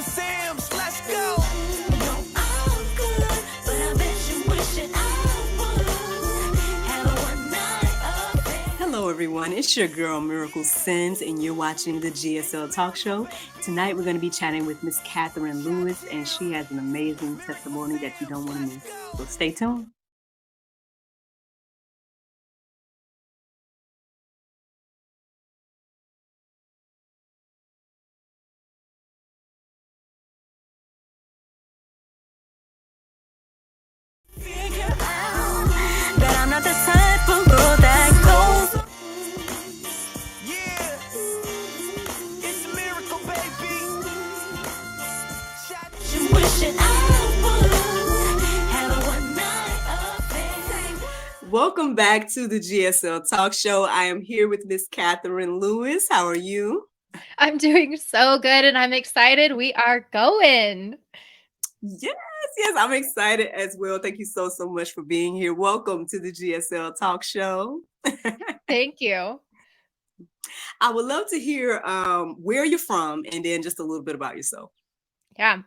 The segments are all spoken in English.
Sims, let's go. Hello, everyone. It's your girl, Miracle Sims, and you're watching the GSL Talk Show. Tonight, we're going to be chatting with Miss Katherine Lewis, and she has an amazing testimony that you don't want to miss. So stay tuned. That I'm not the type of girl that goes. Yeah, it's a miracle, baby. You wishing I would have a one-night affair. Welcome back to the GSL Talk Show. I am here with Miss Katherine Lewis. How are you? I'm doing so good and I'm excited. We are going. Yes, I'm excited as well. Thank you so much for being here. Welcome to the GSL Talk Show. Thank you. I would love to hear where you're from and then just a little bit about yourself. Yeah.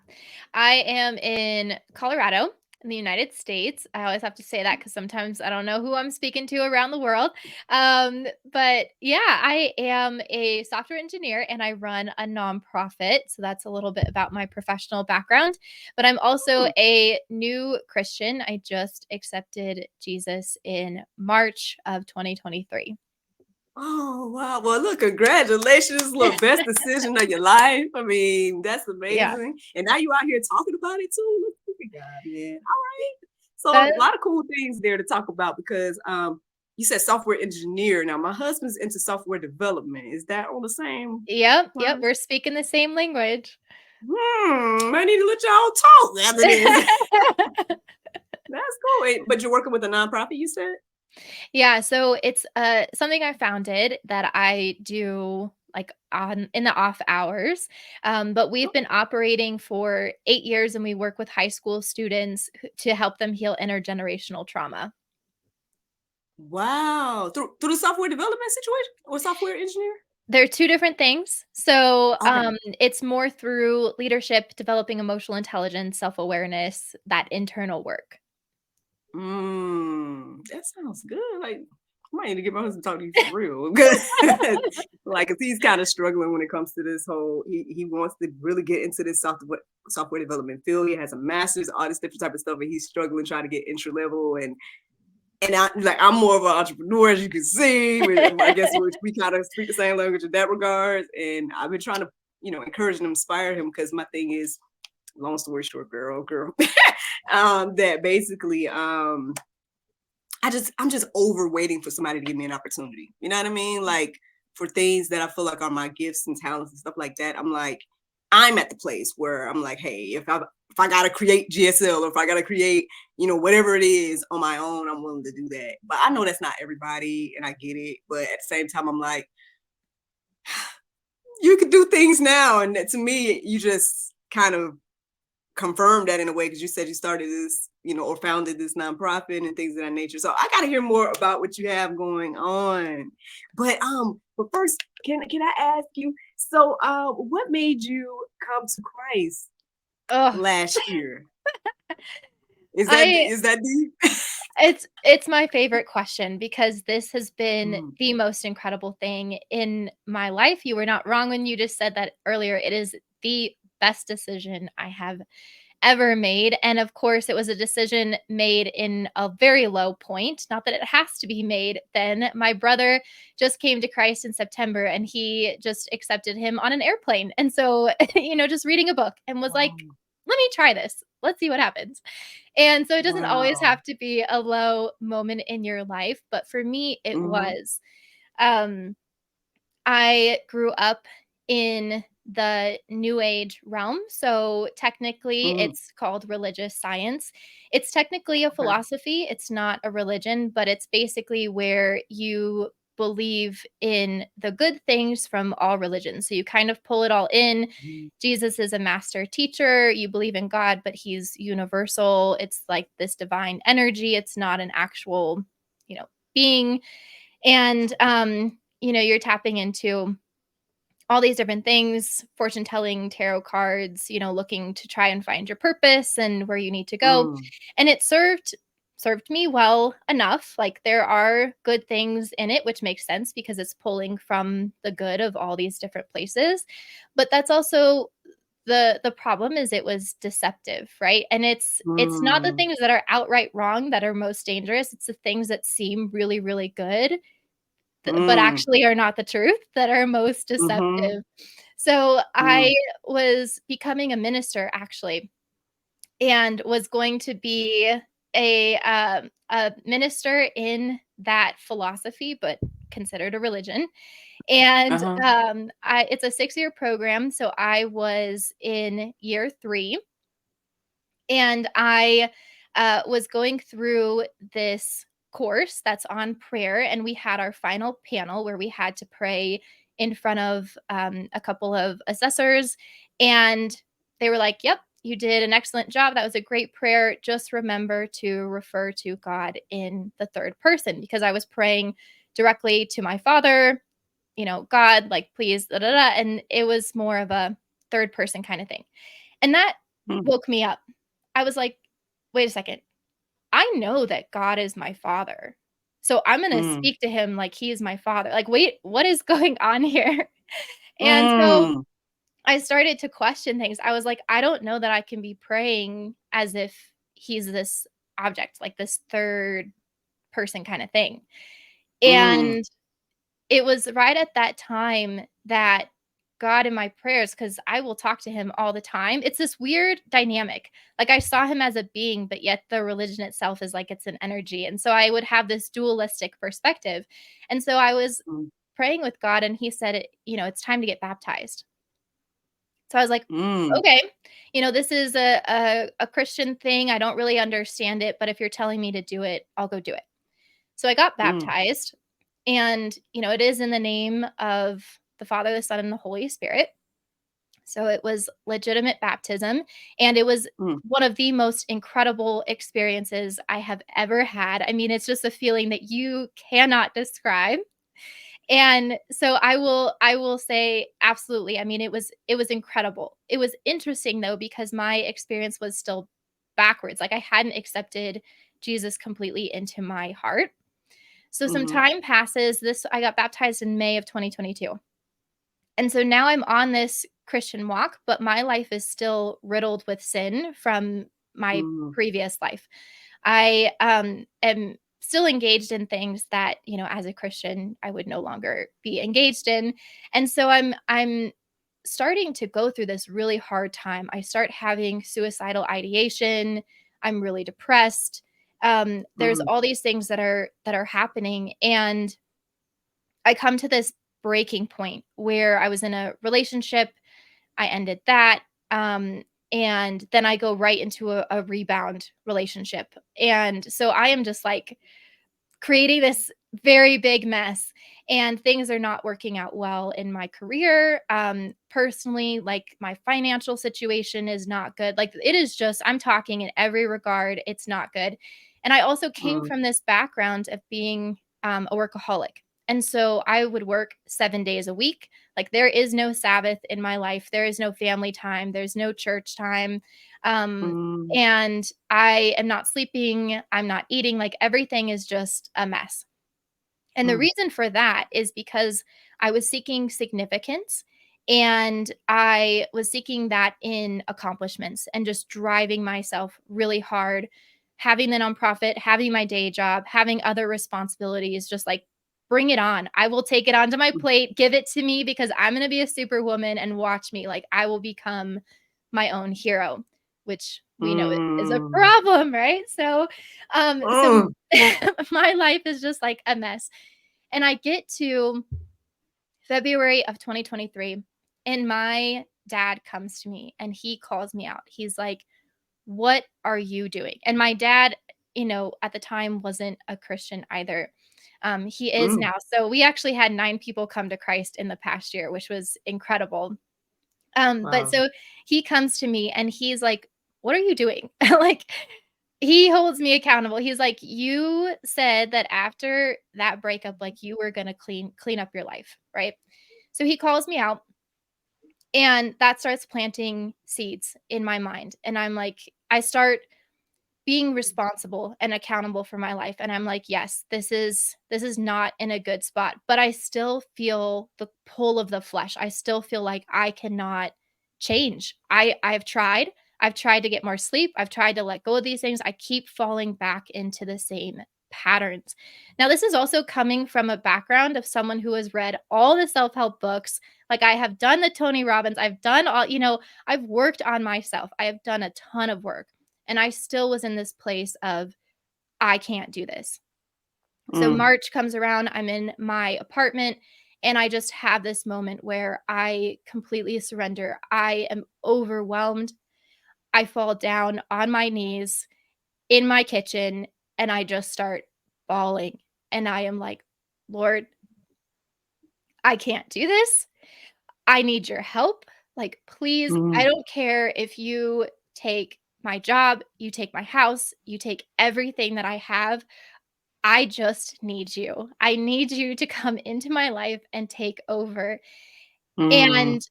I am in Colorado in the United States. I always have to say that because sometimes I don't know who I'm speaking to around the world. But yeah, I am a software engineer and I run a nonprofit. So that's a little bit about my professional background. But I'm also a new Christian. I just accepted Jesus in March of 2023. Oh, wow. Well, look, congratulations. Look, best decision of your life. I mean, that's Yeah. amazing. And now you out here talking about it too. Look at God, man. All right. So That a lot of cool things there to talk about because you said software engineer. Now, my husband's into software development. Is that on the same Yep, line? we're speaking the same language. I need to let y'all talk after this. That's cool. But you're working with a nonprofit, you said? Yeah, so it's something I founded that I do like on in the off hours. But we've been operating for 8 years and we work with high school students to help them heal intergenerational trauma. Wow. Through the software development situation or software engineer? They're two different things. So Okay. it's more through leadership, developing emotional intelligence, self-awareness, that internal work. That sounds good. Like, I might need to get my husband to talk to you for real. 'Cause, like, 'cause he's kind of struggling when it comes to this whole. He wants to really get into this software development field. He has a master's, all this different type of stuff, and he's struggling trying to get entry level. And I'm more of an entrepreneur, as you can see. I guess we kind of speak the same language in that regard. And I've been trying to, encourage and inspire him because my thing is, long story short, girl, that basically, I'm just over waiting for somebody to give me an opportunity. You know what I mean? Like for things that I feel like are my gifts and talents and stuff like that. I'm at the place where I'm like, hey, if I gotta create GSL or if I gotta create, whatever it is on my own, I'm willing to do that. But I know that's not everybody, and I get it. But at the same time, I'm like, you can do things now, and to me, you just kind of confirmed that in a way because you said you started this, or founded this nonprofit and things of that nature. So I got to hear more about what you have going on. But first, can I ask you? So, what made you come to Christ Oh, last year? Is I that deep? it's my favorite question because this has been Mm. the most incredible thing in my life. You were not wrong when you just said that earlier. It is the best decision I have ever made. And of course, it was a decision made in a very low point. Not that it has to be made then. My brother just came to Christ in September and he just accepted him on an airplane. And so, just reading a book and was like, Wow. let me try this. Let's see what happens. And so it doesn't always Wow. have to be a low moment in your life. But for me, it Mm-hmm. was. Um, I grew up in the new age realm. So technically, Mm. it's called religious science. It's technically a Okay. philosophy, it's not a religion, but it's basically where you believe in the good things from all religions. So you kind of pull it all in. Mm. Jesus is a master teacher. You believe in God, but he's universal. It's like this divine energy. It's not an actual, being. And you're tapping into all these different things, fortune telling, tarot cards, looking to try and find your purpose and where you need to go. Mm. And it served me well enough. Like there are good things in it, which makes sense because it's pulling from the good of all these different places. But that's also the problem is it was deceptive, right? And it's not the Mm. things that are outright wrong that are most dangerous. It's the things that seem really, really good, but Mm. actually are not the truth that are most Mhm. deceptive. So Mm. I was becoming a minister actually, and was going to be a minister in that philosophy, but considered a religion. And Uh-huh. it's a 6-year program. So I was in year 3, and I was going through this course that's on prayer. And we had our final panel where we had to pray in front of a couple of assessors. And they were like, yep, you did an excellent job. That was a great prayer. Just remember to refer to God in the third person, because I was praying directly to my father, God, like, please, da, da, da. And it was more of a third person kind of thing. And that Mm. woke me up. I was like, wait a second. I know that God is my father. So I'm going to Mm. speak to him like he is my father. Like, wait, what is going on here? And so Mm. I started to question things. I was like, I don't know that I can be praying as if he's this object, like this third person kind of thing. Mm. And it was right at that time that God in my prayers, because I will talk to him all the time. It's this weird dynamic. Like I saw him as a being, but yet the religion itself is like it's an energy. And so I would have this dualistic perspective. And so I was Mm. praying with God, and he said, it's time to get baptized. So I was like, Mm. okay, this is a Christian thing. I don't really understand it, but if you're telling me to do it, I'll go do it. So I got Mm. baptized, and it is in the name of the Father, the Son, and the Holy Spirit. So it was legitimate baptism, and it was Mm. one of the most incredible experiences I have ever had. I mean, it's just a feeling that you cannot describe. And so I will say absolutely. I mean, it was incredible. It was interesting though, because my experience was still backwards. Like I hadn't accepted Jesus completely into my heart. So some Mhm. time passes. I got baptized in May of 2022. And so now I'm on this Christian walk, but my life is still riddled with sin from my Mm. previous life. I am still engaged in things that, as a Christian, I would no longer be engaged in. And so I'm starting to go through this really hard time. I start having suicidal ideation. I'm really depressed. There's Mm. all these things that are happening, and I come to this breaking point where I was in a relationship. I ended that. And then I go right into a rebound relationship. And so I am just like creating this very big mess, and things are not working out well in my career. Personally, like my financial situation is not good. Like it is just, I'm talking in every regard, it's not good. And I also came Mm. from this background of being a workaholic. And so I would work 7 days a week. Like there is no Sabbath in my life. There is no family time. There's no church time. Um, Mm. and I am not sleeping, I'm not eating, like everything is just a mess. And the Mm. reason for that is because I was seeking significance, and I was seeking that in accomplishments and just driving myself really hard, having the nonprofit, having my day job, having other responsibilities, just like bring it on. I will take it onto my Mm. plate, give it to me, because I'm going to be a superwoman, and watch me. Like I will become my own hero, which we know is a Mm. problem, right? So Mm. my life is just like a mess. And I get to February of 2023, and my dad comes to me and he calls me out. He's like, "What are you doing?" And my dad, at the time wasn't a Christian either. He is Mm. now. So we actually had 9 people come to Christ in the past year, which was incredible. But Wow. so he comes to me and he's like, "What are you doing?" Like he holds me accountable. He's like, "You said that after that breakup, like you were gonna clean up your life, right?" So he calls me out. And that starts planting seeds in my mind. And I'm like, I start being responsible and accountable for my life, and I'm like, yes, this is not in a good spot, but I still feel the pull of the flesh. I still feel like I cannot change. I've tried to get more sleep. I've tried to let go of these things. I keep falling back into the same patterns. Now, this is also coming from a background of someone who has read all the self-help books. Like, I have done the Tony Robbins, I've done all, I've worked on myself. I have done a ton of work. And I still was in this place of, I can't do this. So Mm, March comes around, I'm in my apartment, and I just have this moment where I completely surrender. I am overwhelmed. I fall down on my knees in my kitchen and I just start bawling. And I am like, Lord, I can't do this. I need your help. Like, please, I mm, don't care if you take my job, you take my house, you take everything that I have. I just need you. I need you to come into my life and take over. mm, And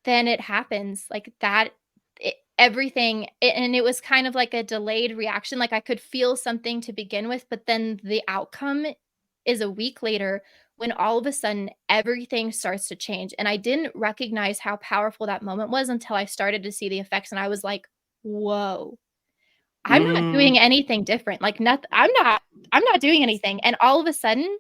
then it happens like that. Everything, and it was kind of like a delayed reaction. Like, I could feel something to begin with, but then the outcome is a week later when all of a sudden everything starts to change. And I didn't recognize how powerful that moment was until I started to see the effects. And I was like, whoa, I'm not mm, doing anything different. Like, nothing, I'm not doing anything. And all of a sudden,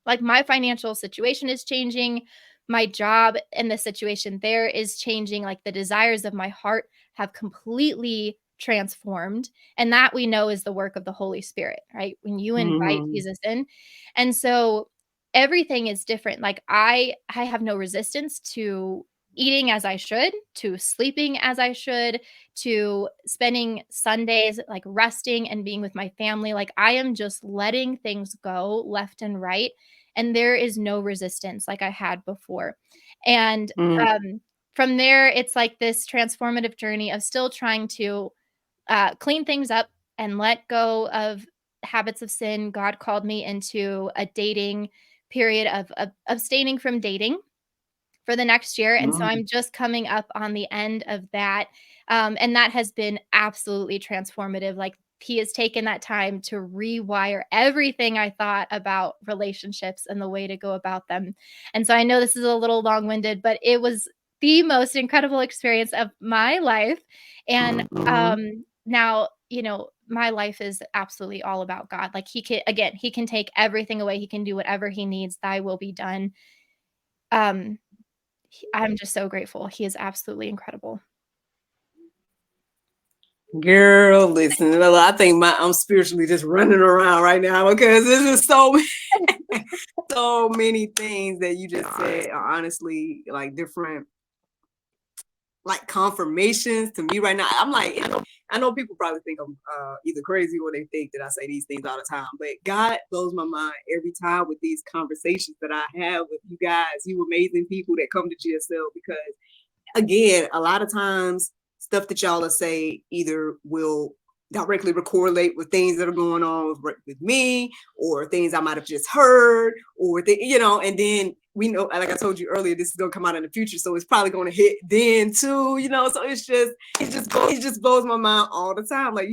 like, my financial situation is changing, my job and the situation there is changing, like, the desires of my heart have completely transformed, and that we know is the work of the Holy Spirit, right? When you invite mm, Jesus in. And so everything is different. Like, I have no resistance to eating as I should, to sleeping as I should, to spending Sundays, like, resting and being with my family. Like, I am just letting things go left and right, and there is no resistance like I had before. And mm, from there, it's like this transformative journey of still trying to clean things up and let go of habits of sin. God called me into a dating period of abstaining from dating for the next year. And so mm, I'm just coming up on the end of that. And that has been absolutely transformative. Like, he has taken that time to rewire everything I thought about relationships and the way to go about them. And so I know this is a little long winded, but it was the most incredible experience of my life. And mm, now, my life is absolutely all about God. Like, he can take everything away. He can do whatever he needs. Thy will be done. Um, I'm just so grateful. He is absolutely incredible. Girl, listen, I think I'm spiritually just running around right now because this is so many things that you just said are honestly like different, like confirmations to me right now. I'm like, I know people probably think I'm either crazy or they think that I say these things all the time, but God blows my mind every time with these conversations that I have with you guys, you amazing people that come to GSL, because again, a lot of times stuff that y'all will say either will directly correlate with things that are going on with me, or things I might have just heard, or and then we know, like I told you earlier, this is gonna come out in the future, so it's probably gonna hit then too, So it just blows my mind all the time. Like,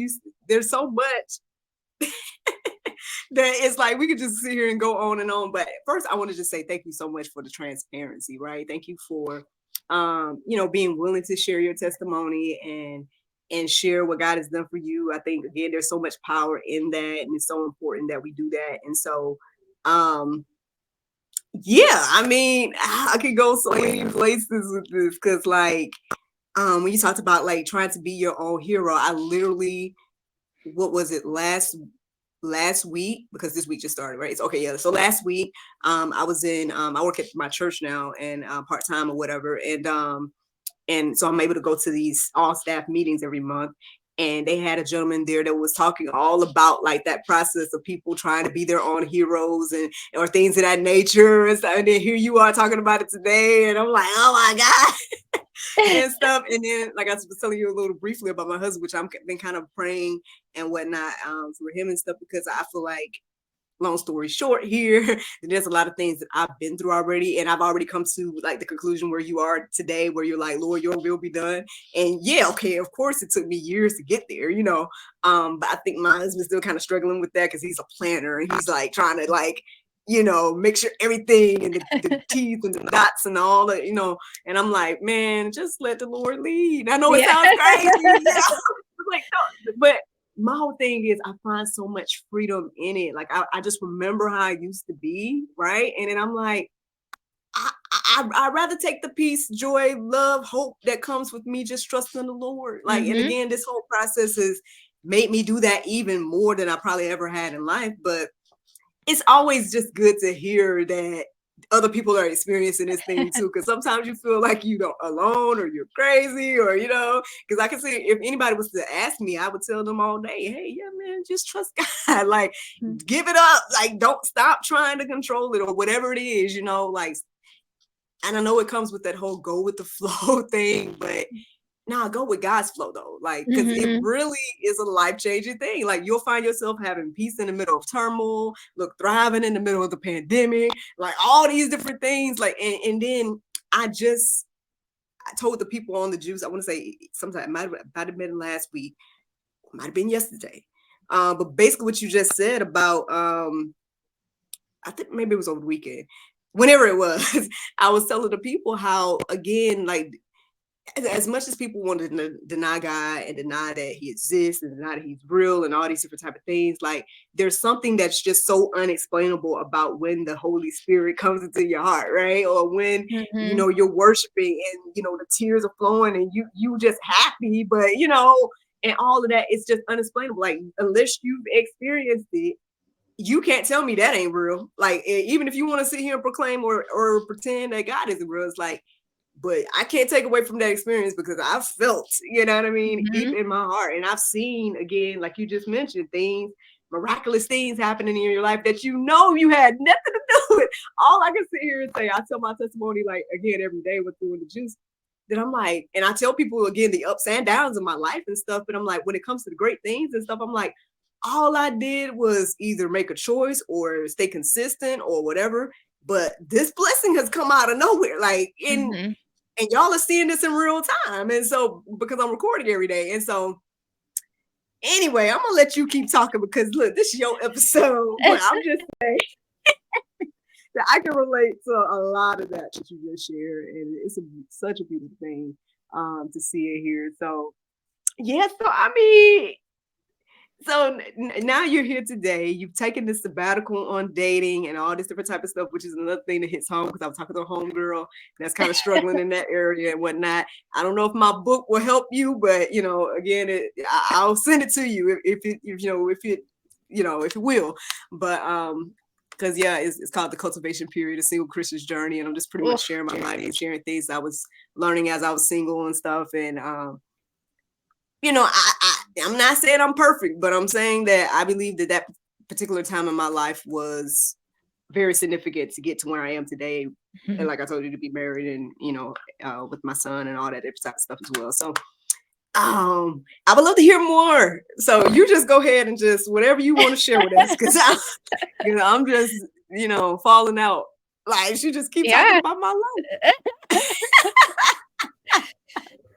there's so much that it's like we could just sit here and go on and on. But first, I want to just say thank you so much for the transparency, right? Thank you for being willing to share your testimony and share what God has done for you. I think again, there's so much power in that, and it's so important that we do that. And so yeah, I mean, I could go so many places with this, because like when you talked about like trying to be your own hero, I literally, what was it, last week, because this week just started, right? It's okay, yeah. So last week, I was in I work at my church now, and part-time or whatever, and so I'm able to go to these all staff meetings every month. And they had a gentleman there that was talking all about like that process of people trying to be their own heroes and or things of that nature. And, and then here you are talking about it today, and I'm like, oh my God. And stuff. And then, like I was telling you a little briefly about my husband, which I've been kind of praying and whatnot for him and stuff, because I feel like long story short here, there's a lot of things that I've been through already, and I've already come to like the conclusion where you are today, where you're like, Lord, your will be done. And yeah, okay, of course it took me years to get there, you know. But I think my husband's still kind of struggling with that because he's a planner and he's like trying to like, you know, make sure everything and the teeth and the dots and all that, you know. And I'm like, man, just let the Lord lead. I know it sounds crazy, you know? Like, no, but my whole thing is I find so much freedom in it. Like I just remember how I used to be, right? And then I'm like, I'd rather take the peace, joy, love, hope that comes with me just trusting the Lord. Like, and again, this whole process has made me do that even more than I probably ever had in life. But it's always just good to hear that other people are experiencing this thing too, because sometimes you feel like you don't alone or you're crazy or, you know, because I can see if anybody was to ask me, I would tell them all day, hey, yeah, man, just trust God. Like, give it up. Like, don't stop trying to control it or whatever it is, you know, like, and I know it comes with that whole go with the flow thing, but no, go with God's flow though. Like, because it really is a life-changing thing. Like, you'll find yourself having peace in the middle of turmoil, look, thriving in the middle of the pandemic, like all these different things. Like, and then I told the people on the juice, I want to say sometime it might have been last week, might have been yesterday. But basically what you just said about I think maybe it was over the weekend. Whenever it was, I was telling the people how, again, like, as much as people want to deny God and deny that he exists and deny that he's real and all these different type of things, like, there's something that's just so unexplainable about when the Holy Spirit comes into your heart, right? Or when, you know, you're worshiping and, you know, the tears are flowing and you just happy, but, you know, and all of that, it's just unexplainable. Like, unless you've experienced it, you can't tell me that ain't real. Like, even if you want to sit here and proclaim or pretend that God isn't real, it's like, but I can't take away from that experience because I've felt, you know what I mean, deep in my heart. And I've seen, again, like you just mentioned, things, miraculous things happening in your life that you know you had nothing to do with. All I can sit here and say, I tell my testimony, like, again, every day with doing the juice, that I'm like, and I tell people, again, the ups and downs of my life and stuff. But I'm like, when it comes to the great things and stuff, I'm like, all I did was either make a choice or stay consistent or whatever. But this blessing has come out of nowhere. Like, and y'all are seeing this in real time. And so, because I'm recording every day. And so, anyway, I'm going to let you keep talking because, look, this is your episode. But I'm just saying that I can relate to a lot of that you just shared. And it's such a beautiful thing to see it here. So, yeah. So, I mean, so now you're here today. You've taken this sabbatical on dating and all this different type of stuff, which is another thing that hits home because I was talking to a homegirl that's kind of struggling in that area and whatnot. I don't know if my book will help you, but, you know, again, I'll send it to you if it will. But because yeah, it's called The Cultivation Period, A Single Christian's Journey, and I'm just pretty much sharing my life and sharing things I was learning as I was single and stuff. And you know, I'm not saying I'm perfect, but I'm saying that I believe that particular time in my life was very significant to get to where I am today. And like I told you, to be married and, you know, with my son and all that type of stuff as well. So I would love to hear more. So you just go ahead and just whatever you want to share with us, because I'm just, you know, falling out. Like, she just keeps talking about my life.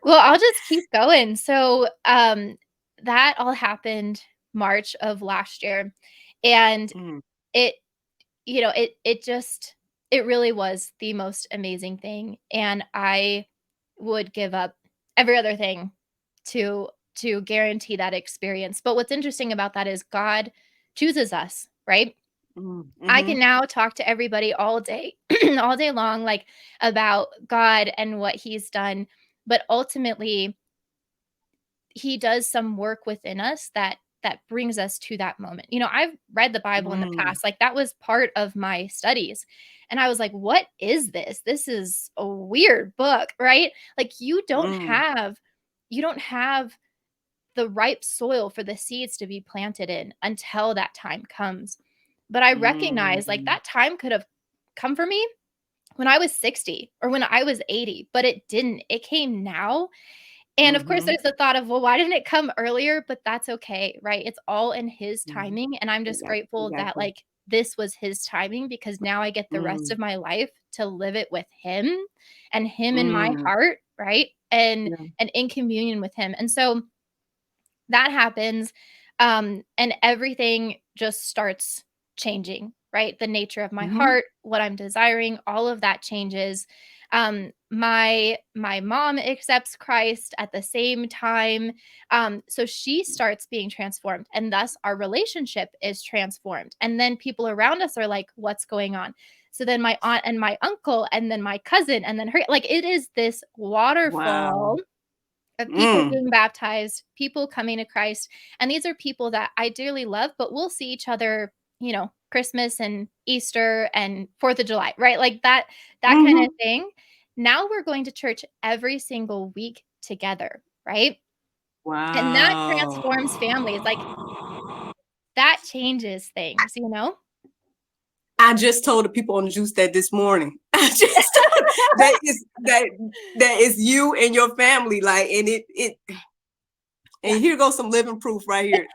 Well, I'll just keep going. So that all happened March of last year. And it, you know, it really was the most amazing thing. And I would give up every other thing to guarantee that experience. But what's interesting about that is God chooses us, right? I can now talk to everybody all day, all day long, like about God and what he's done. But ultimately, he does some work within us that brings us to that moment. You know, I've read the Bible in the past, like that was part of my studies. And I was like, what is this? This is a weird book, right? Like you don't have the ripe soil for the seeds to be planted in until that time comes. But I recognize like that time could have come for me when I was 60 or when I was 80, but it didn't. It came now. And of course, there's the thought of, well, why didn't it come earlier? But that's okay, right? It's all in his timing. And I'm just grateful that like this was his timing, because now I get the rest Mm, of my life to live it with him and him in my mm, heart, right? yeah. And in communion with him. And so that happens, and everything just starts changing, right? The nature of my Mhm. heart, what I'm desiring, all of that changes. My mom accepts Christ at the same time, so she starts being transformed, and thus our relationship is transformed. And then people around us are like, "What's going on?" So then my aunt and my uncle, and then my cousin, and then her, like, it is this Wow. waterfall of people Mm, being baptized, people coming to Christ. And these are people that I dearly love, but we'll see each other, Christmas and Easter and 4th of July, right? Like that kind of mhm. thing. Now we're going to church every single week together, right? And that Wow. transforms families. Like, that changes things. I just told the people on the juice that this morning. I just told that is you and your family. Like, and Yeah. here goes some living proof right here.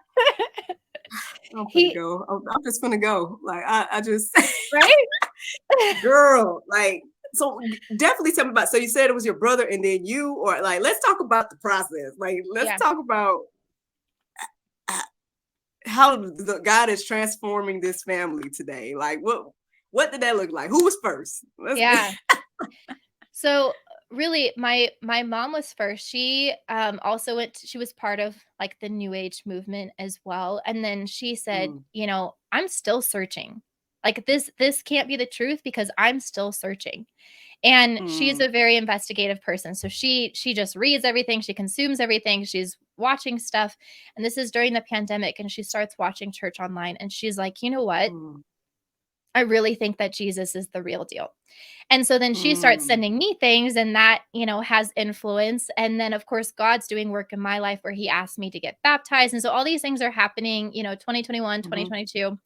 I'm gonna He go. I'm just gonna go. Like, I just right? girl, like, so definitely tell me about. So you said it was your brother and then you, or like, let's talk about the process. Like, let's Yeah. talk about uh, how God is transforming this family today. Like, what did that look like? Who was first? Let's Yeah. So really, my mom was first. She also she was part of like the new age movement as well. And then she said, Mm, I'm still searching. Like, this can't be the truth, because I'm still searching. And she's mm, a very investigative person. So she just reads everything, she consumes everything, she's watching stuff. And this is during the pandemic, and she starts watching church online, and she's like, "You know what? mm, I really think that Jesus is the real deal." And so then she starts mm, sending me things, and that, has influence. And then, of course, God's doing work in my life where he asked me to get baptized. And so all these things are happening, 2021, mhm. 2022.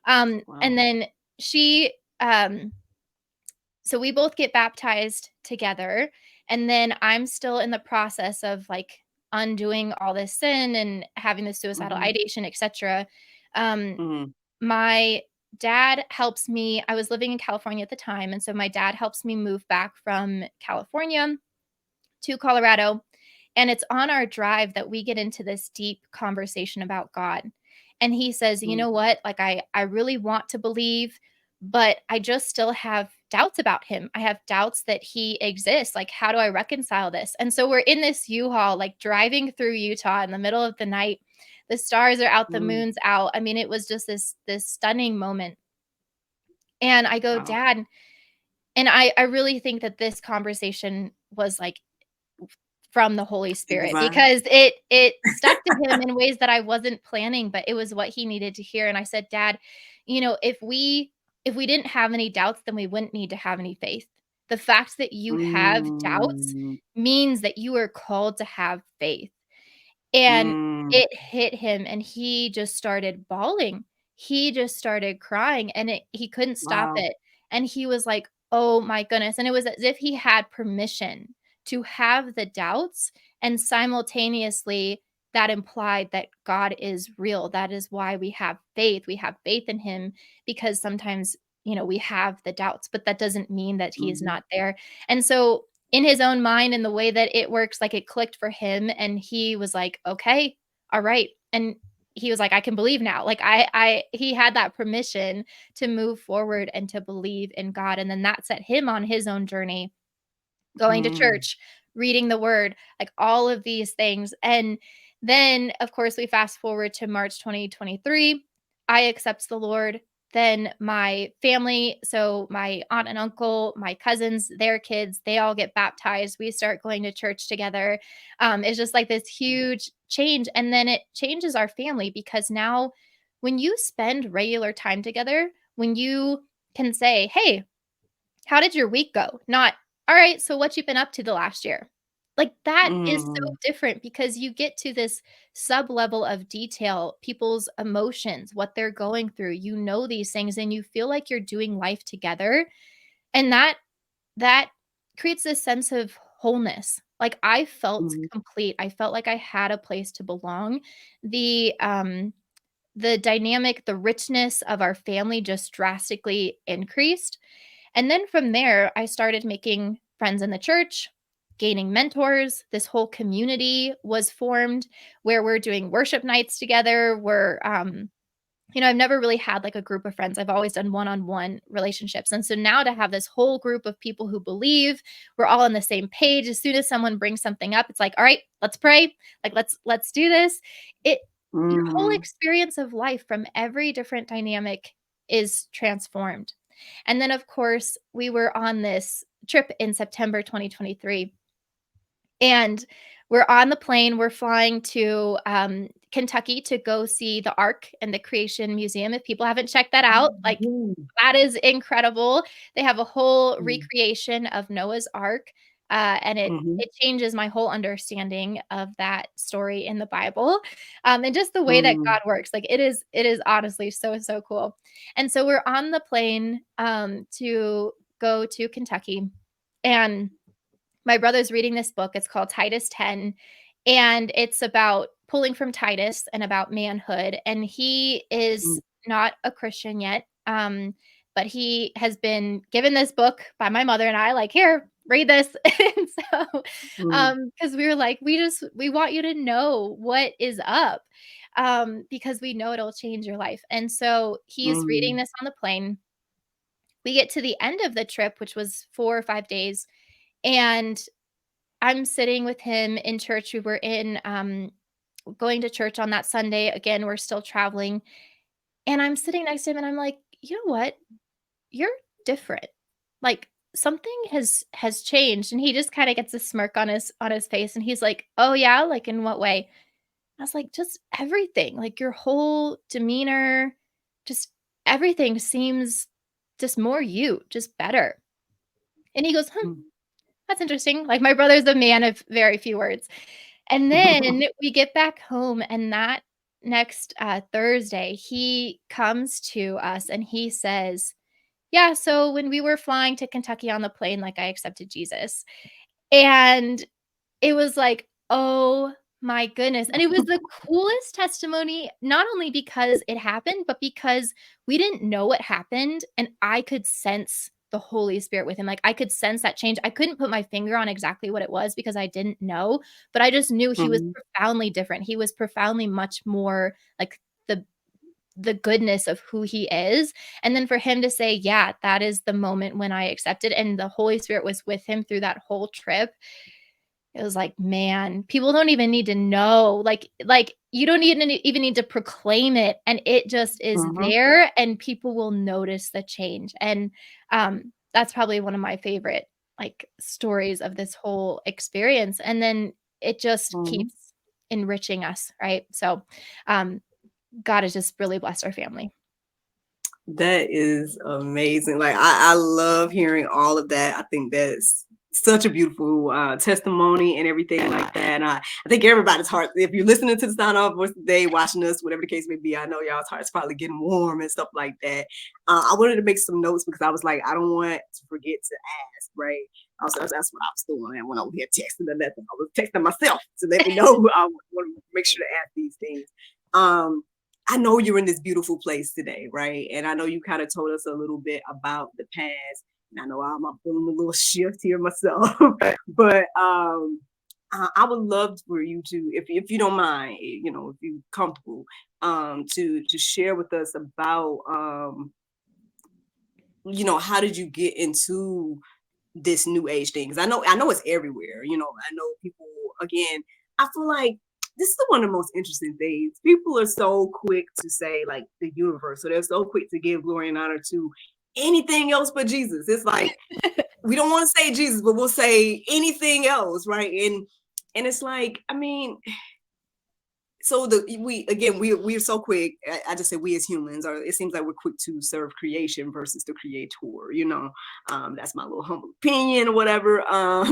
And Wow. then she, so we both get baptized together. And then I'm still in the process of like undoing all this sin and having the suicidal Mhm, ideation, etc. Um, mhm, my dad helps me. I was living in California at the time, and so my dad helps me move back from California to Colorado. And it's on our drive that we get into this deep conversation about God. And he says, "You mm, know what? Like, I really want to believe, but I just still have doubts about him. I have doubts that he exists. Like, how do I reconcile this?" And so we're in this U-Haul, like driving through Utah in the middle of the night. The stars are out, the mm. moon's out. I mean, it was just this stunning moment. And I go, Wow. "Dad," and I really think that this conversation was like from the Holy Spirit, Divine. because it stuck to him in ways that I wasn't planning, but it was what he needed to hear. And I said, "Dad, if we didn't have any doubts, then we wouldn't need to have any faith. The fact that you have doubts Mm, means that you are called to have faith." And mm. it hit him, and he just started bawling. He just started crying, and he couldn't stop Wow. it. And he was like, "Oh my goodness." And it was as if he had permission to have the doubts, and simultaneously that implied that God is real. That is why we have faith. We have faith in him, because sometimes, we have the doubts, but that doesn't mean that he is Mhm, not there. And so in his own mind and the way that it works, like, it clicked for him, and he was like, "Okay, all right." And he was like, "I can believe now." Like, he had that permission to move forward and to believe in God. And then that set him on his own journey, going to mm, church, reading the word, like all of these things. And then, of course, we fast forward to March 2023. I accept the Lord. Then my family, so my aunt and uncle, my cousins, their kids, they all get baptized. We start going to church together. It's just like this huge change. And then it changes our family, because now when you spend regular time together, when you can say, "Hey, how did your week go?" Not, "All right, so what you been up to the last year?" Like, that is so mm, different, because you get to this sub level of detail, people's emotions, what they're going through. You know these things, and you feel like you're doing life together. And that creates this sense of wholeness. Like, I felt mhm, complete. I felt like I had a place to belong. The the dynamic, the richness of our family just drastically increased. And then from there, I started making friends in the church, gaining mentors. This whole community was formed where we're doing worship nights together. I've never really had like a group of friends. I've always done one-on-one relationships. And so now to have this whole group of people who believe, we're all on the same page. As soon as someone brings something up, it's like, all right, let's pray. Like let's do this. It Your whole Mm, experience of life from every different dynamic is transformed. And then of course, we were on this trip in September 2023, and we're on the plane. We're flying to Kentucky to go see the Ark and the Creation Museum. If people haven't checked that out, like mm, that is incredible. They have a whole mm, recreation of Noah's Ark, and it mhm, it changes my whole understanding of that story in the Bible, and just the way that mm, God works. Like it is honestly so so cool. And so we're on the plane to go to Kentucky, and my brother's reading this book. It's called Titus 10, and it's about pulling from Titus and about manhood. And he mm, is not a Christian yet, but he has been given this book by my mother and I, like, here, read this. And so, mm, because we were like, we want you to know what is up, because we know it'll change your life. And so he's reading mm, this on the plane. We get to the end of the trip, which was 4 or 5 days, and I'm sitting with him in church. We were in going to church on that Sunday. Again, we're still traveling. And I'm sitting next to him and I'm like, "You know what? You're different. Like something has changed." And he just kind of gets a smirk on his face and he's like, "Oh yeah, like in what way?" I was like, "Just everything. Like your whole demeanor, just everything seems just more you, just better." And he goes, "Hmm, mm. that's interesting." Like my brother's a man of very few words. And then we get back home, and that next, Thursday, he comes to us and he says, "Yeah, so when we were flying to Kentucky on the plane, like, I accepted Jesus." And it was like, oh my goodness, and it was the coolest testimony, not only because it happened, but because we didn't know what happened, and I could sense the Holy Spirit with him. Like, I could sense that change. I couldn't put my finger on exactly what it was because I didn't know, but I just knew he was Mhm, profoundly different. He was profoundly much more like the the goodness of who he is. And then for him to say, "Yeah, that is the moment when I accepted," and the Holy Spirit was with him through that whole trip. It was like, man, people don't even need to know. Like you don't even need to proclaim it, and it just is mhm, there, and people will notice the change. And that's probably one of my favorite like stories of this whole experience. And then it just mhm. keeps enriching us, right? So um God has just really blessed our family. That is amazing. Like I love hearing all of that. I think that's such a beautiful testimony and everything like that. And I think everybody's heart, if you're listening to the sound of our voice today, watching us, whatever the case may be, I know y'all's heart's probably getting warm and stuff like that. I wanted to make some notes because I was like, I don't want to forget to ask, right? Also, that's what I was doing. And when I was here texting or nothing, I was texting myself to let me know. I want to make sure to ask these things. Um, I know you're in this beautiful place today, right? And I know you kind of told us a little bit about the past. And I know I'm feeling a little shift here myself, but I would love for you to, if you don't mind, if you're comfortable, to share with us about, how did you get into this new age thing? Because I know it's everywhere. I know people, again, I feel like this is one of the most interesting things. People are so quick to say like the universe, so they're so quick to give glory and honor to anything else but Jesus. It's like we don't want to say Jesus, but we'll say anything else, right? And it's like, I mean, so we're so quick. I just say we as humans, or it seems like we're quick to serve creation versus the creator. That's my little humble opinion or whatever,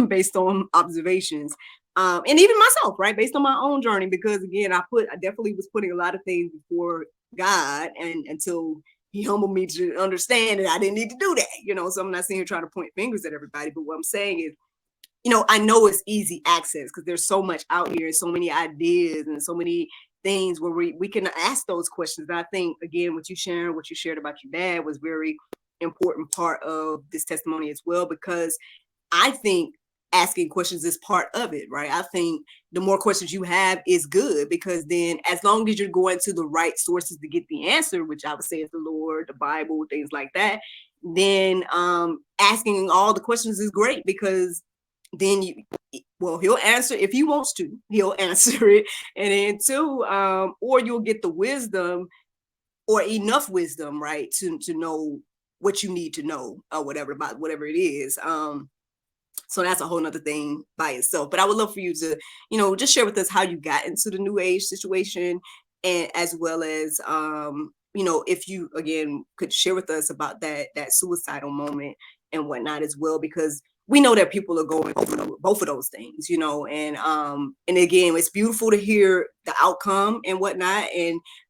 based on observations, and even myself, right, based on my own journey. Because again, I definitely was putting a lot of things before God, and until He humbled me to understand that I didn't need to do that. So I'm not sitting here trying to point fingers at everybody, but what I'm saying is, I know it's easy access because there's so much out here and so many ideas and so many, things where we can ask those questions. And I think, again, what you shared about your dad was very important part of this testimony as well, because I think asking questions is part of it, right? I think the more questions you have is good, because then as long as you're going to the right sources to get the answer, which I would say is the Lord, the Bible, things like that, then asking all the questions is great, because then he'll answer if he wants to, he'll answer it. And then two, or you'll get the wisdom or enough wisdom, right, to know what you need to know or whatever about whatever it is. So that's a whole nother thing by itself. But I would love for you to, just share with us how you got into the New Age situation, and as well as, if you, again, could share with us about that suicidal moment and whatnot as well, because we know that people are going over both of those things, and again, it's beautiful to hear the outcome and whatnot.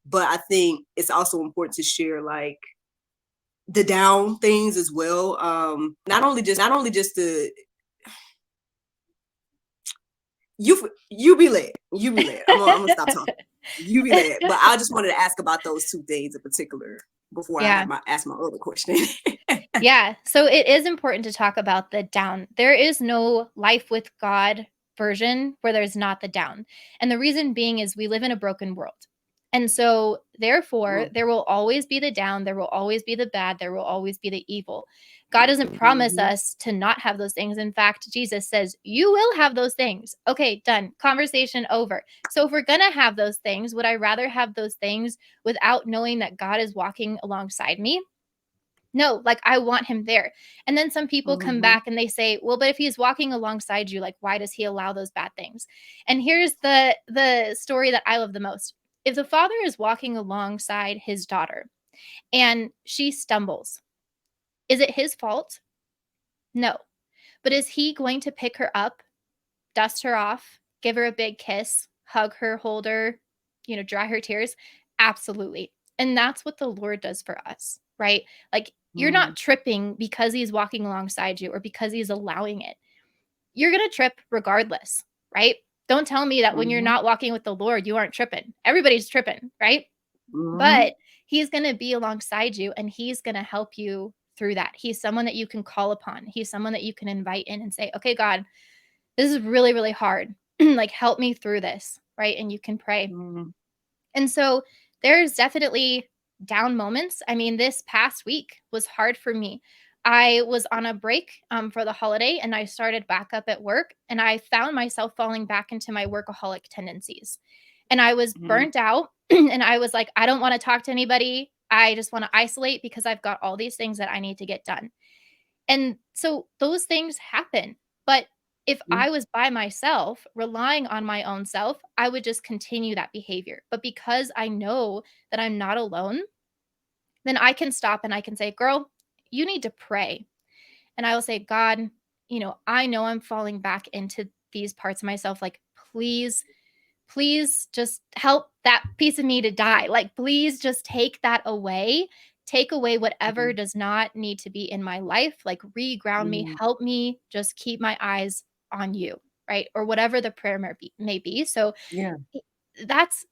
But I think it's also important to share, like, the down things as well. Not only just the, you be led. I'm gonna stop talking. You be led. But I just wanted to ask about those two things in particular before Yeah. I ask my other question. Yeah. So it is important to talk about the down. There is no life with God version where there's not the down. And the reason being is we live in a broken world. And so, therefore, there will always be the down, there will always be the bad, there will always be the evil. God doesn't promise us to not have those things. In fact, Jesus says, you will have those things. Okay, done. Conversation over. So, if we're going to have those things, would I rather have those things without knowing that God is walking alongside me? No, like, I want him there. And then some people come back and they say, well, but if he's walking alongside you, like, why does he allow those bad things? And here's the story that I love the most. If the father is walking alongside his daughter and she stumbles, is it his fault? No. But is he going to pick her up, dust her off, give her a big kiss, hug her, hold her, dry her tears? Absolutely. And that's what the Lord does for us, right? Like, you're not tripping because he's walking alongside you or because he's allowing it. You're going to trip regardless, right? Don't tell me that when you're not walking with the Lord, you aren't tripping. Everybody's tripping, right? But he's going to be alongside you and he's going to help you through that. He's someone that you can call upon. He's someone that you can invite in and say, okay, God, this is really, really hard. Like, help me through this, right? And you can pray. And so there's definitely down moments. I mean, this past week was hard for me. I was on a break for the holiday and I started back up at work and I found myself falling back into my workaholic tendencies. And I was burnt out and I was like, I don't want to talk to anybody. I just want to isolate because I've got all these things that I need to get done. And so those things happen. But if I was by myself, relying on my own self, I would just continue that behavior. But because I know that I'm not alone, then I can stop and I can say, girl, you need to pray. And I will say, God, I know I'm falling back into these parts of myself. Like, please just help that piece of me to die. Like, please just take that away. Take away whatever does not need to be in my life. Like, reground me, help me just keep my eyes on you, right? Or whatever the prayer may be. So that's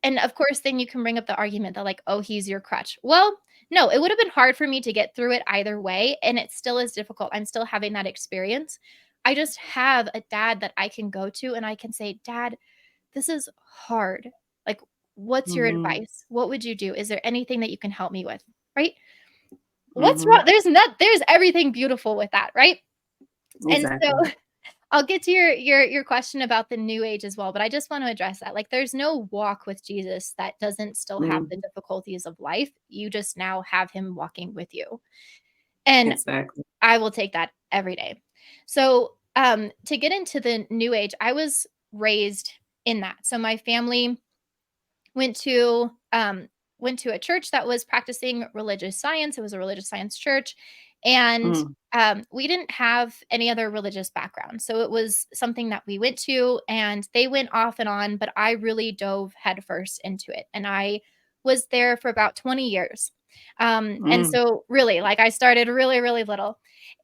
and of course, then you can bring up the argument that, like, oh, he's your crutch. Well, no, it would have been hard for me to get through it either way. And it still is difficult. I'm still having that experience. I just have a dad that I can go to and I can say, Dad, this is hard. Like, what's your advice? What would you do? Is there anything that you can help me with? Right? What's wrong? There's everything beautiful with that, right? Exactly. And so I'll get to your question about the new age as well, but I just want to address that. Like, there's no walk with Jesus that doesn't still have the difficulties of life. You just now have him walking with you. And I will take that every day. So, to get into the new age, I was raised in that. So my family went to a church that was practicing religious science. It was a religious science church. And we didn't have any other religious background. So it was something that we went to and they went off and on, but I really dove headfirst into it. And I was there for about 20 years. And so really, like, I started really, really little.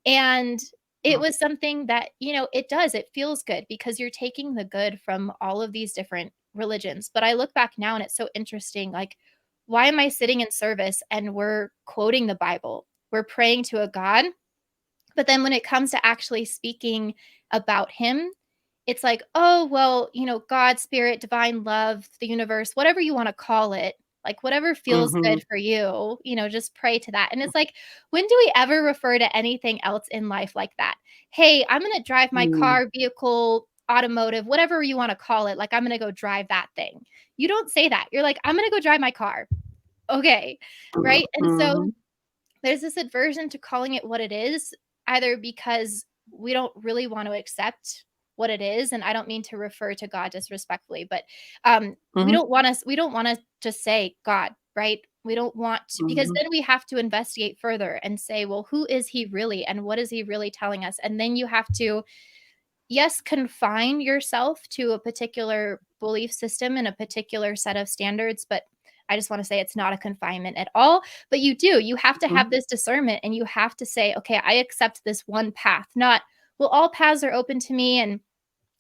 And it was something that, it feels good because you're taking the good from all of these different religions. But I look back now and it's so interesting. Like, why am I sitting in service and we're quoting the Bible? We're praying to a God. But then when it comes to actually speaking about him, it's like, oh, well, God, spirit, divine love, the universe, whatever you want to call it, like whatever feels Mm-hmm. good for you, just pray to that. And it's like, when do we ever refer to anything else in life like that? Hey, I'm going to drive my car, vehicle, automotive, whatever you want to call it. Like, I'm going to go drive that thing. You don't say that. You're like, I'm going to go drive my car. Okay. Right. And so there's this aversion to calling it what it is, either because we don't really want to accept what it is. And I don't mean to refer to God disrespectfully, but we don't want to just say God, right? We don't want to, because then we have to investigate further and say, well, who is he really? And what is he really telling us? And then you have to, yes, confine yourself to a particular belief system and a particular set of standards, but I just want to say it's not a confinement at all. But you have to have this discernment, and you have to say, okay, I accept this one path, not, well, all paths are open to me. And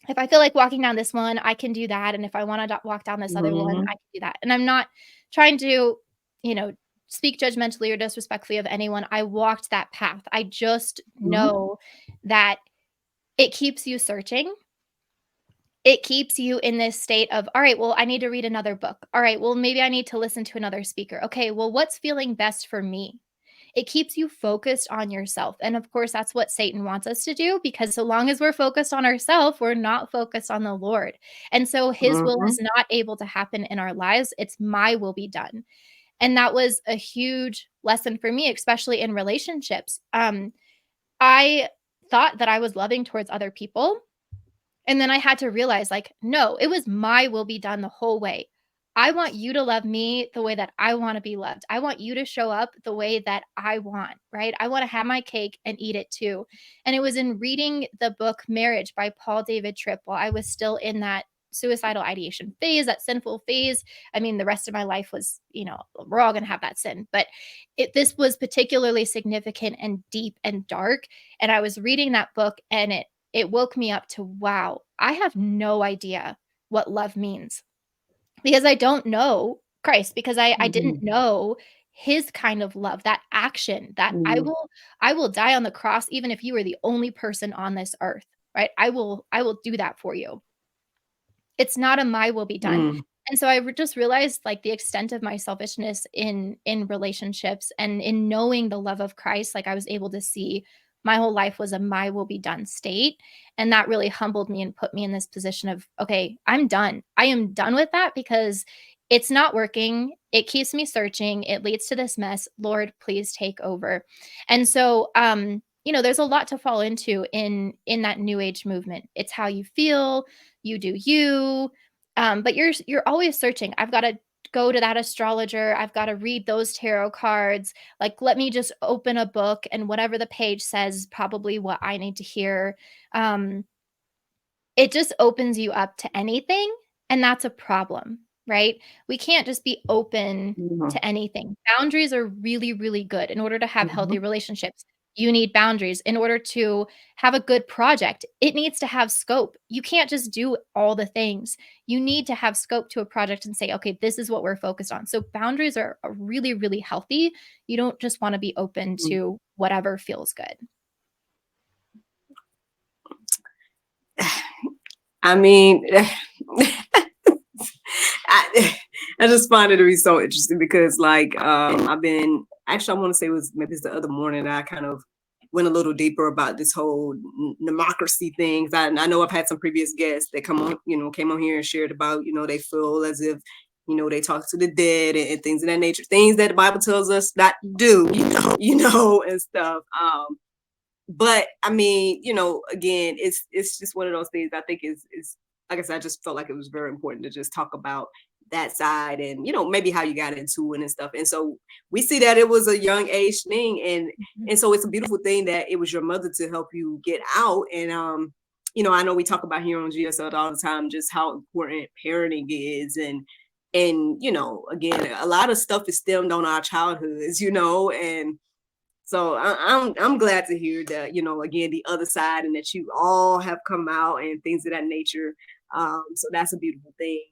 if I feel like walking down this one, I can do that. And if I want to walk down this other one, I can do that. And I'm not trying to, speak judgmentally or disrespectfully of anyone. I walked that path. I just know that it keeps you searching. It keeps you in this state of, all right, well, I need to read another book. All right, well, maybe I need to listen to another speaker. Okay, well, what's feeling best for me? It keeps you focused on yourself. And of course, that's what Satan wants us to do, because so long as we're focused on ourselves, we're not focused on the Lord. And so his will is not able to happen in our lives. It's my will be done. And that was a huge lesson for me, especially in relationships. I thought that I was loving towards other people. And then I had to realize, like, no, it was my will be done the whole way. I want you to love me the way that I want to be loved. I want you to show up the way that I want, right? I want to have my cake and eat it too. And it was in reading the book Marriage by Paul David Tripp while I was still in that suicidal ideation phase, that sinful phase. I mean, the rest of my life was, we're all going to have that sin, but this was particularly significant and deep and dark. And I was reading that book, and it woke me up to, wow, I have no idea what love means, because I don't know Christ, because I didn't know his kind of love, that action that I will die on the cross, even if you were the only person on this earth, right? I will do that for you. It's not a my will be done. And so I just realized, like, the extent of my selfishness in relationships, and in knowing the love of Christ. Like, I was able to see my whole life was a my will be done state. And that really humbled me and put me in this position of, okay, I'm done. I am done with that, because it's not working. It keeps me searching. It leads to this mess. Lord, please take over. And so, there's a lot to fall into in that new age movement. It's how you feel, you do you. But you're always searching. I've got to go to that astrologer. I've got to read those tarot cards. Like, let me just open a book, and whatever the page says is probably what I need to hear. It just opens you up to anything. And that's a problem, right? We can't just be open to anything. Boundaries are really, really good. In order to have healthy relationships, you need boundaries. In order to have a good project, it needs to have scope. You can't just do all the things. You need to have scope to a project and say, okay, this is what we're focused on. So boundaries are really, really healthy. You don't just want to be open to whatever feels good. I mean, I just find it to be so interesting, because, like, I've been, actually, I want to say maybe it's the other morning that I kind of went a little deeper about this whole democracy thing. I know I've had some previous guests that came on here and shared about, they feel as if, they talk to the dead and things of that nature, things that the Bible tells us not to do, and stuff. But I mean, again, it's just one of those things I think is like I said, I just felt like it was very important to just talk about that side, and maybe how you got into it and stuff. And so we see that it was a young age thing, and so it's a beautiful thing that it was your mother to help you get out. And I know we talk about here on GSL all the time just how important parenting is, and again, a lot of stuff is stemmed on our childhoods, and so I'm glad to hear that, again, the other side, and that you all have come out and things of that nature. So that's a beautiful thing.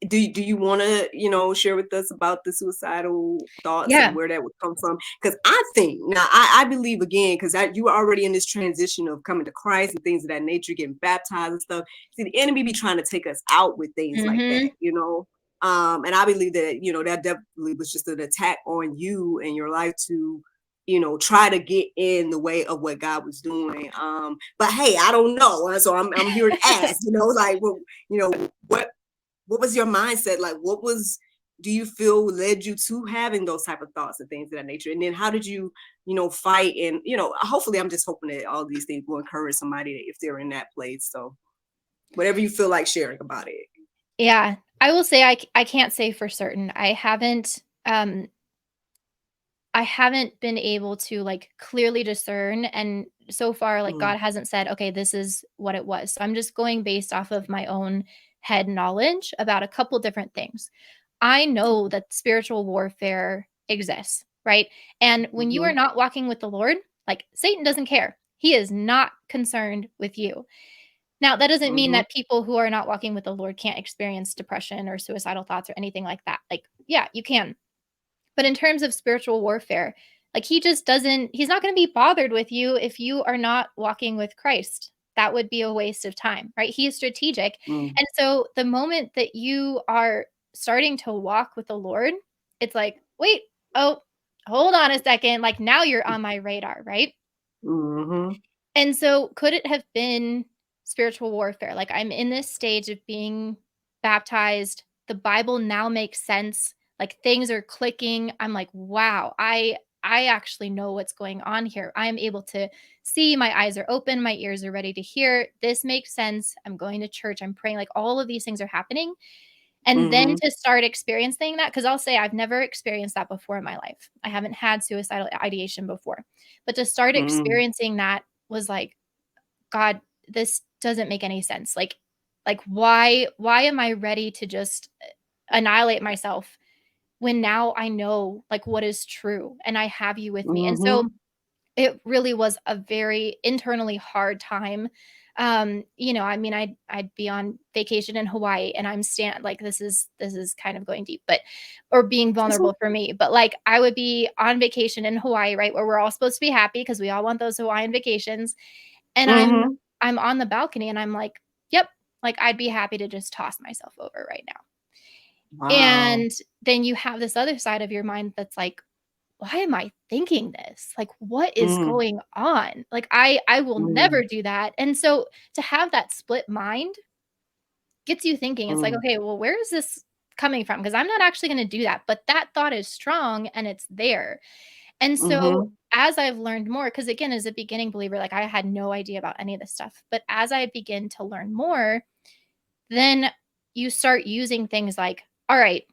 Do you want to share with us about the suicidal thoughts and Yeah. where that would come from? Because I think now I believe, again, because you were already in this transition of coming to Christ and things of that nature, getting baptized and stuff. See, the enemy be trying to take us out with things like that, and I believe that that definitely was just an attack on you and your life to try to get in the way of what God was doing. But hey, I don't know, so I'm here to ask, like, well, what was your mindset? Like, do you feel led you to having those type of thoughts and things of that nature? And then how did you, fight? And, hopefully I'm just hoping that all these things will encourage somebody if they're in that place. So whatever you feel like sharing about it. Yeah. I will say I can't say for certain. I haven't been able to, like, clearly discern, and so far, like, Mm, God hasn't said, "Okay, this is what it was." So I'm just going based off of my own head knowledge about a couple different things. I know that spiritual warfare exists, right? And when you are mm-hmm, not walking with the Lord, like, Satan doesn't care. He is not concerned with you. Now, that doesn't mean mm-hmm, that people who are not walking with the Lord can't experience depression or suicidal thoughts or anything like that. Like, yeah, you can. But in terms of spiritual warfare, like, he's not going to be bothered with you if you are not walking with Christ. That would be a waste of time, right? He is strategic. mm, And so the moment that you are starting to walk with the Lord, it's like, wait, oh, hold on a second. Like, now you're on my radar, right? mm-hmm, And so could it have been spiritual warfare? Like, I'm in this stage of being baptized. The Bible now makes sense. Like, things are clicking. I'm like, wow, I actually know what's going on here. I am able to see, my eyes are open, my ears are ready to hear. This makes sense. I'm going to church, I'm praying, like, all of these things are happening. And then mm-hmm, to start experiencing that, because I'll say I've never experienced that before in my life. I haven't had suicidal ideation before. But to start mm-hmm, experiencing that was like, God, this doesn't make any sense. Like, why am I ready to just annihilate myself when now I know, like, what is true and I have you with me. And mm-hmm, so it really was a very internally hard time. I mean, I'd be on vacation in Hawaii and I'm like, this is kind of going deep, but or being vulnerable for me. But like, I would be on vacation in Hawaii, right, where we're all supposed to be happy because we all want those Hawaiian vacations. And mm-hmm. I'm on the balcony and I'm like, yep, like, I'd be happy to just toss myself over right now. Wow. And then you have this other side of your mind that's like, why am I thinking this? Like, what is Mm, going on? Like, I will mm, never do that. And so to have that split mind gets you thinking. It's like, mm, okay, well, where is this coming from? Because I'm not actually going to do that. But that thought is strong and it's there. And so mm-hmm, as I've learned more, because again, as a beginning believer, like, I had no idea about any of this stuff. But as I begin to learn more, then you start using things like, all right,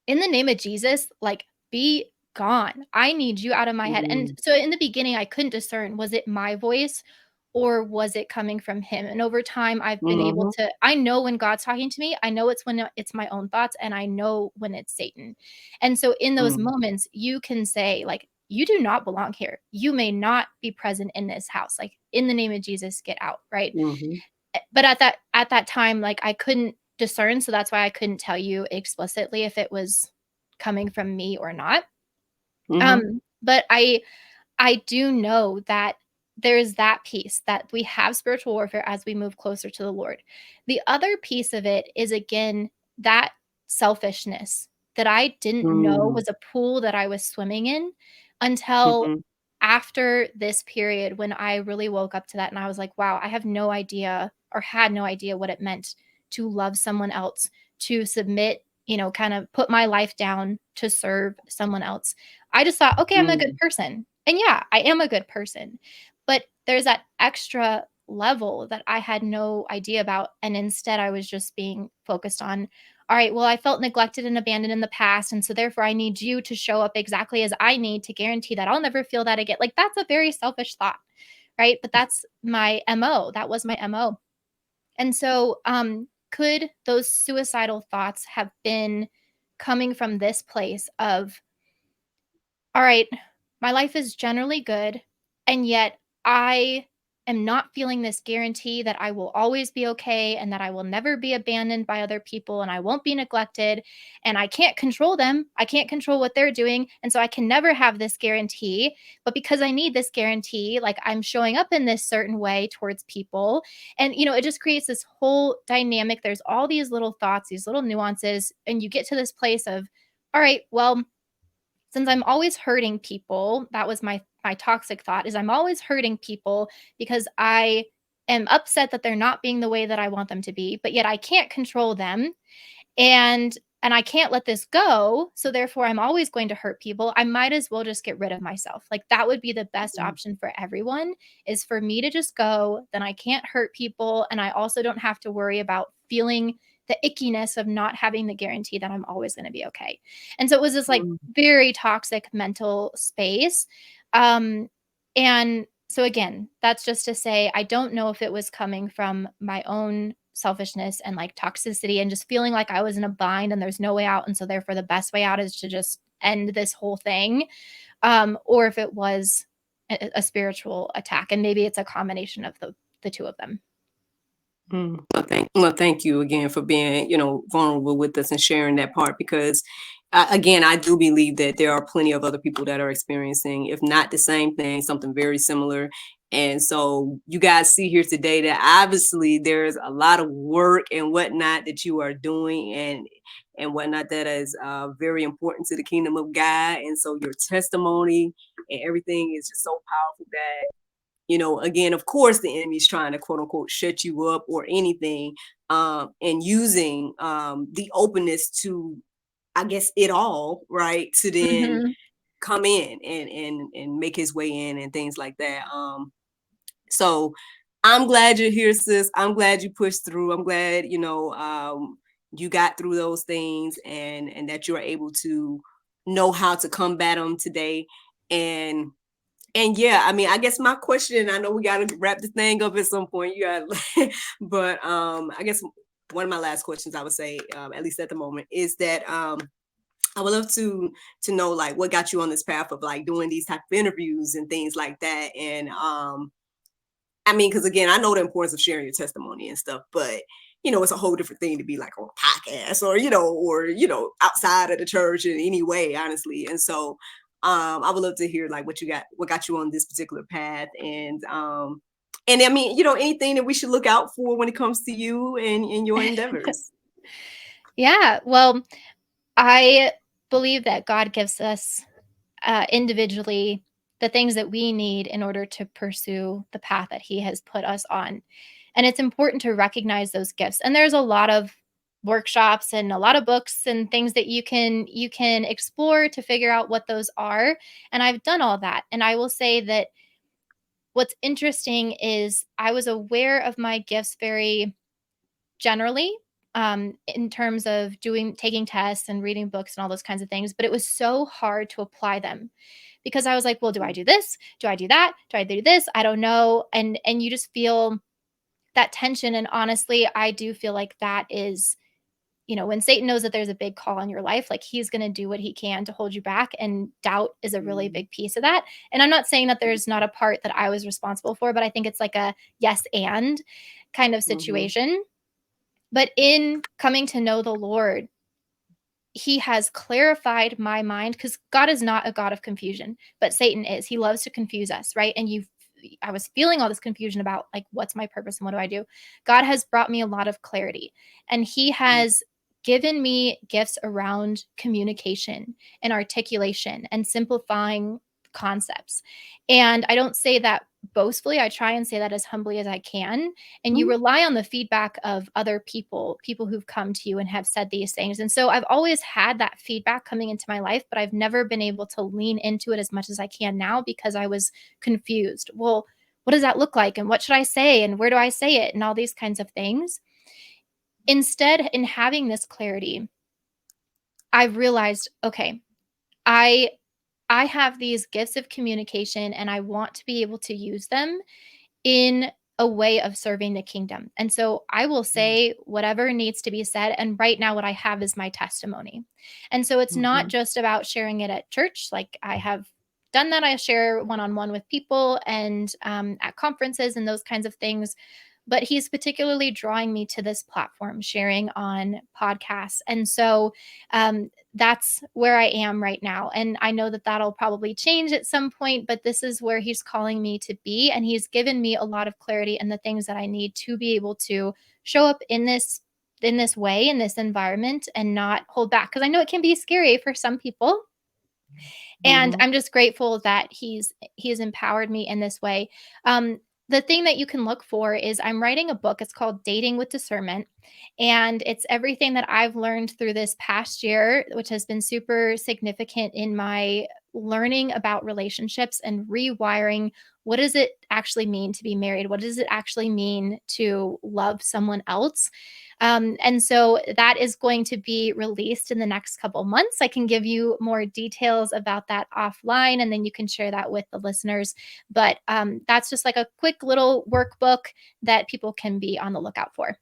in the name of Jesus, like, be gone. I need you out of my head. And mm, so in the beginning, I couldn't discern, was it my voice or was it coming from him? And over time, I've been able mm-hmm, to, I know when God's talking to me, I know it's when it's my own thoughts, and I know when it's Satan. And so in those mm, moments, you can say, like, you do not belong here. You may not be present in this house. Like, in the name of Jesus, get out, right? mm-hmm, But at that time, like, I couldn't discern, so that's why I couldn't tell you explicitly if it was coming from me or not. mm-hmm, But I do know that there's that piece that we have spiritual warfare as we move closer to the Lord. The other piece of it is, again, that selfishness that I didn't know mm, was a pool that I was swimming in until mhm, after this period, when I really woke up to that and I was like, wow, I have no idea, or had no idea, what it meant to love someone else, to submit, kind of put my life down to serve someone else. I just thought, okay, I'm a good mm, person. And yeah, I am a good person. But there's that extra level that I had no idea about. And instead, I was just being focused on, all right, well, I felt neglected and abandoned in the past. And so therefore, I need you to show up exactly as I need to guarantee that I'll never feel that again. Like, that's a very selfish thought, right? But that's my MO. That was my MO. And so, could those suicidal thoughts have been coming from this place of, all right, my life is generally good, and yet I am not feeling this guarantee that I will always be okay and that I will never be abandoned by other people and I won't be neglected, and I can't control them. I can't control what they're doing. And so I can never have this guarantee. But because I need this guarantee, like I'm showing up in this certain way towards people. And, it just creates this whole dynamic. There's all these little thoughts, these little nuances, and you get to this place of, all right, well, since I'm always hurting people, that was my toxic thought, is I'm always hurting people because I am upset that they're not being the way that I want them to be, but yet I can't control them. And I can't let this go, so therefore I'm always going to hurt people. I might as well just get rid of myself. Like that would be the best option for everyone, is for me to just go, then I can't hurt people, and I also don't have to worry about feeling the ickiness of not having the guarantee that I'm always going to be okay. And so it was this like very toxic mental space. And so again, that's just to say, I don't know if it was coming from my own selfishness and like toxicity and just feeling like I was in a bind and there's no way out. And so therefore the best way out is to just end this whole thing. Or if it was a spiritual attack, and maybe it's a combination of the two of them. Well, thank you again for being, vulnerable with us and sharing that part, because again, I do believe that there are plenty of other people that are experiencing, if not the same thing, something very similar. And so you guys see here today that obviously there's a lot of work and whatnot that you are doing and whatnot that is very important to the kingdom of God. And so your testimony and everything is just so powerful that, again, of course, the enemy's trying to quote unquote shut you up or anything, and using the openness to, I guess, it all, right, to then come in and make his way in and things like that. So I'm glad you're here, sis. I'm glad you pushed through. I'm glad, you got through those things and that you're able to know how to combat them today. And yeah, I mean, I guess my question, I know we got to wrap this thing up at some point, but I guess one of my last questions I would say, at least at the moment, is that I would love to know, like, what got you on this path of like doing these type of interviews and things like that. And I mean, because again, I know the importance of sharing your testimony and stuff, but it's a whole different thing to be like on a podcast or outside of the church in any way, honestly. And so I would love to hear like what got you on this particular path, and I mean, anything that we should look out for when it comes to you and your endeavors. Yeah, well, I believe that God gives us individually the things that we need in order to pursue the path that he has put us on. And it's important to recognize those gifts. And there's a lot of workshops and a lot of books and things that you can explore to figure out what those are. And I've done all that. And I will say that what's interesting is I was aware of my gifts very generally, in terms of taking tests and reading books and all those kinds of things, but it was so hard to apply them because I was like, well, do I do this? Do I do that? Do I do this? I don't know. And you just feel that tension. And honestly, I do feel like that is, when Satan knows that there's a big call on your life, like he's going to do what he can to hold you back. And doubt is a really big piece of that. And I'm not saying that there's not a part that I was responsible for, but I think it's like a yes and kind of situation. But in coming to know the Lord, he has clarified my mind, because God is not a God of confusion, but Satan is. He loves to confuse us, right? And I was feeling all this confusion about like, what's my purpose and what do I do? God has brought me a lot of clarity, and he has given me gifts around communication and articulation and simplifying concepts. And I don't say that boastfully. I try and say that as humbly as I can. And you rely on the feedback of other people who've come to you and have said these things. And so I've always had that feedback coming into my life, but I've never been able to lean into it as much as I can now because I was confused. Well, what does that look like? And what should I say? And where do I say it? And all these kinds of things. Instead, in having this clarity, I've realized, okay, I have these gifts of communication and I want to be able to use them in a way of serving the kingdom. And so I will say whatever needs to be said. And right now, what I have is my testimony. And so it's not just about sharing it at church. Like I have done that. I share one-on-one with people and at conferences and those kinds of things. But he's particularly drawing me to this platform, sharing on podcasts. And so that's where I am right now. And I know that that'll probably change at some point, but this is where he's calling me to be. And he's given me a lot of clarity and the things that I need to be able to show up in this way, in this environment, and not hold back, because I know it can be scary for some people. And Mhm. I'm just grateful that he's empowered me in this way. The thing that you can look for is I'm writing a book. It's called Dating with Discernment. And it's everything that I've learned through this past year, which has been super significant in my learning about relationships and rewiring. What does it actually mean to be married? What does it actually mean to love someone else? And so that is going to be released in the next couple months. I can give you more details about that offline, and then you can share that with the listeners. But that's just like a quick little workbook that people can be on the lookout for.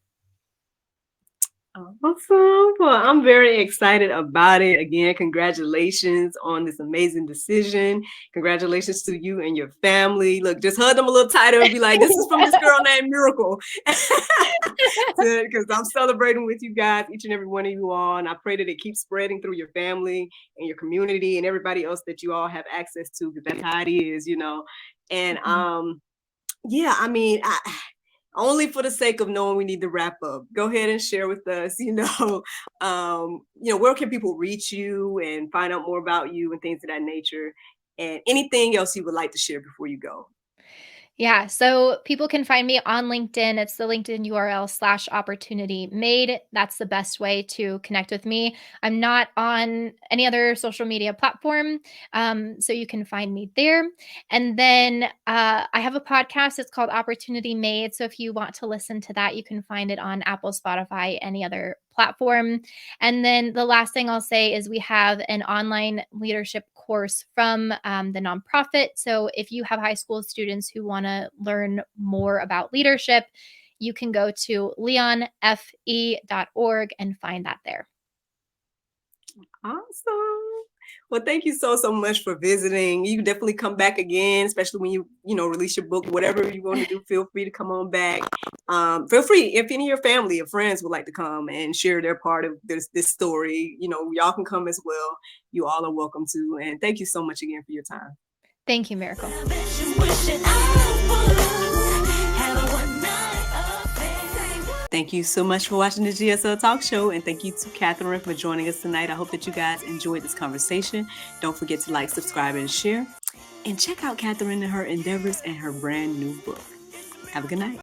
Awesome. Well, I'm very excited about it. Again, congratulations on this amazing decision. Congratulations to you and your family. Look, just hug them a little tighter and be like, this is from this girl named Miracle. Because I'm celebrating with you guys, each and every one of you all. And I pray that it keeps spreading through your family and your community and everybody else that you all have access to, because that's how it is, you know. And yeah, I mean, only for the sake of knowing we need to wrap up, go ahead and share with us, where can people reach you and find out more about you and things of that nature, and anything else you would like to share before you go. Yeah, so people can find me on LinkedIn. It's the LinkedIn URL /opportunity made. That's the best way to connect with me. I'm not on any other social media platform, so you can find me there. And then I have a podcast. It's called Opportunity Made. So if you want to listen to that, you can find it on Apple, Spotify, any other platform. And then the last thing I'll say is we have an online leadership course from the nonprofit. So if you have high school students who want to learn more about leadership, you can go to leonfe.org and find that there. Awesome. Well, thank you so much for visiting. You can definitely come back again, especially when you release your book. Whatever you want to do, feel free to come on back. Feel free, if any of your family or friends would like to come and share their part of this story, y'all can come as well. You all are welcome to. And thank you so much again for your time. Thank you, Miracle. Thank you so much for watching the GSL Talk Show, and thank you to Katherine for joining us tonight. I hope that you guys enjoyed this conversation. Don't forget to like, subscribe, and share. And check out Katherine and her endeavors and her brand new book. Have a good night.